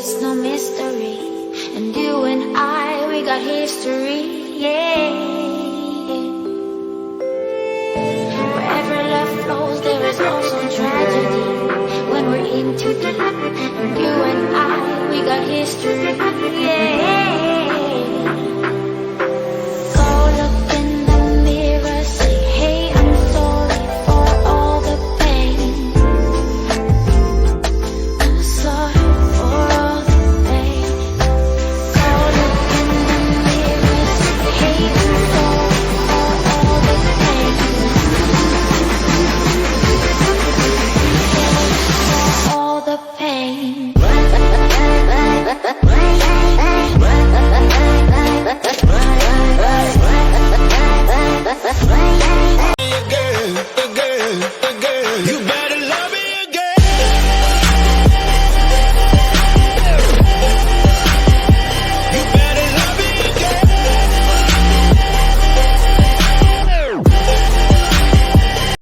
it's no mystery. And you and I, we got history, yeah. Wherever love flows, there is also tragedy. When we're in too deep, and you and I, we got history.